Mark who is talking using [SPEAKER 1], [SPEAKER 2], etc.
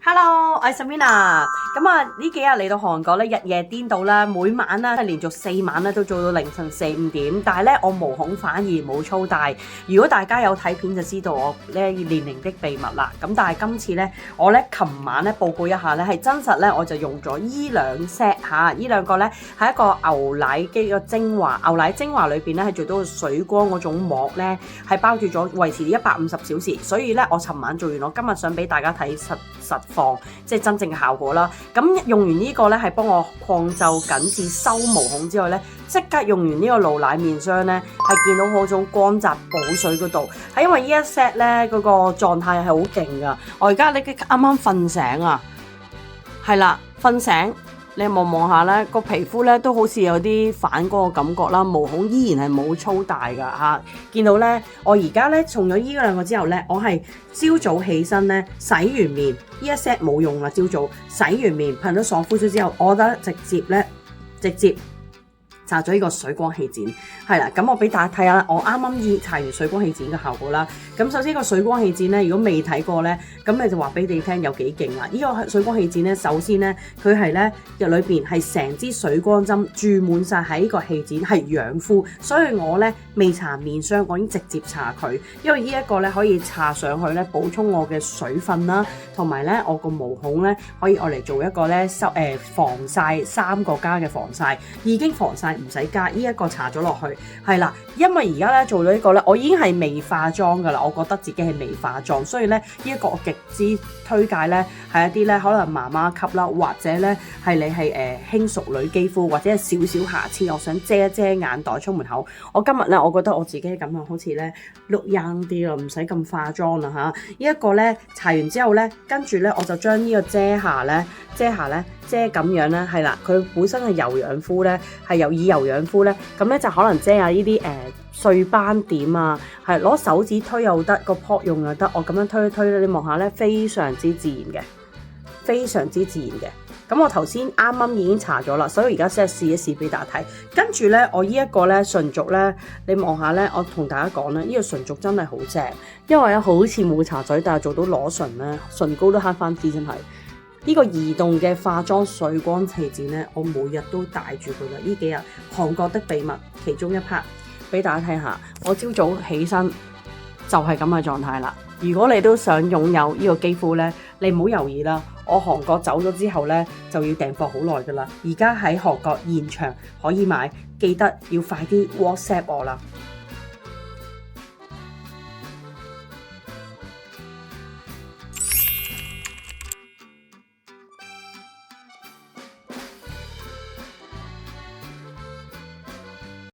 [SPEAKER 1] Hello，我係 Samina。咁啊，呢幾日嚟到韓國咧，日夜顛倒啦，每晚啦，連續4晚咧都做到凌晨4、5點。但係咧，我毛孔反而冇粗大。如果大家有睇片就知道我咧年齡的秘密啦。咁但係今次咧，我咧琴晚咧報告一下咧，係真實咧，我就用咗依兩 set 嚇，依兩個咧係一個牛奶嘅精華，牛奶精華裏邊咧係做到水光嗰種膜咧，係包住咗維持150小時。所以咧，我尋晚做完，我今日想俾大家睇實況，即係真正嘅效果啦。咁用完呢個咧，係幫我擴皺緊緻收毛孔之外咧，即刻用完呢個露奶面霜咧，係見到嗰種光澤補水嗰度，係因為呢一 set 咧嗰個狀態係好勁噶。我而家你啱啱瞓醒啊，係啦，瞓醒。你望下咧，個皮膚咧都好似有啲反光嘅感覺啦，毛孔依然係冇粗大㗎嚇。見到咧，我而家咧從咗依兩個之後咧，我係朝早起身咧洗完面，呢一 set 冇用啦。朝早洗完面噴咗爽膚水之後，我覺得直接搽咗呢個水光氣墊，係啦，咁我俾大家睇下，我啱啱已搽完水光氣墊嘅效果啦。咁首先個水光氣墊咧，如果未睇過咧，咁你就話俾你聽有幾勁啦。呢個水光氣墊咧，首先咧佢係咧入裏邊係成支水光針注滿晒喺呢個氣墊，係養膚，所以我咧未搽面霜，我已經直接搽佢，因為呢一個咧可以搽上去咧補充我嘅水分啦，同埋咧我個毛孔咧可以愛嚟做一個咧防曬3個加嘅防曬，已經防曬。唔使加，呢一個搽咗落去，係啦，因為而家咧做咗呢個咧，我已經係未化妝噶啦，我覺得自己係未化妝，所以咧呢一個我極之推介咧係一啲咧可能媽媽級啦，或者咧係你係輕熟女肌膚，或者係少少瑕疵，我想遮一遮眼袋出門口。我今日咧，我覺得我自己咁樣好似咧 look young 啲咯，唔使咁化妝啦嚇。呢一個咧搽完之後咧，跟住咧我就將呢個遮瑕咧遮咁樣咧，係啦，佢本身係油養膚咧，係以油養膚咧，咁咧就可能遮下呢啲碎斑點啊，係攞手指推又得，個泡用又得，我咁樣推一推咧，你望下咧，非常之自然嘅，非常之自然嘅。咁我頭先啱啱已經搽咗啦，所以而家先試一試俾大家睇。跟住咧，我呢一個咧唇軸咧，你望下咧，我同大家講咧，呢個唇軸真係好正，因為咧好似冇搽嘴，但係做到裸唇咧，唇膏都慳翻啲，真係。呢個移動嘅化妝水光氣墊咧，我每日都帶住佢啦。呢幾日韓國的秘密其中一 part 俾大家睇下。我朝早起身就係咁嘅狀態啦。如果你都想擁有呢個肌膚咧，你唔好猶豫啦。我韓國走咗之後咧，就要訂貨好耐噶啦。而家喺韓國現場可以買，記得要快啲 WhatsApp 我啦。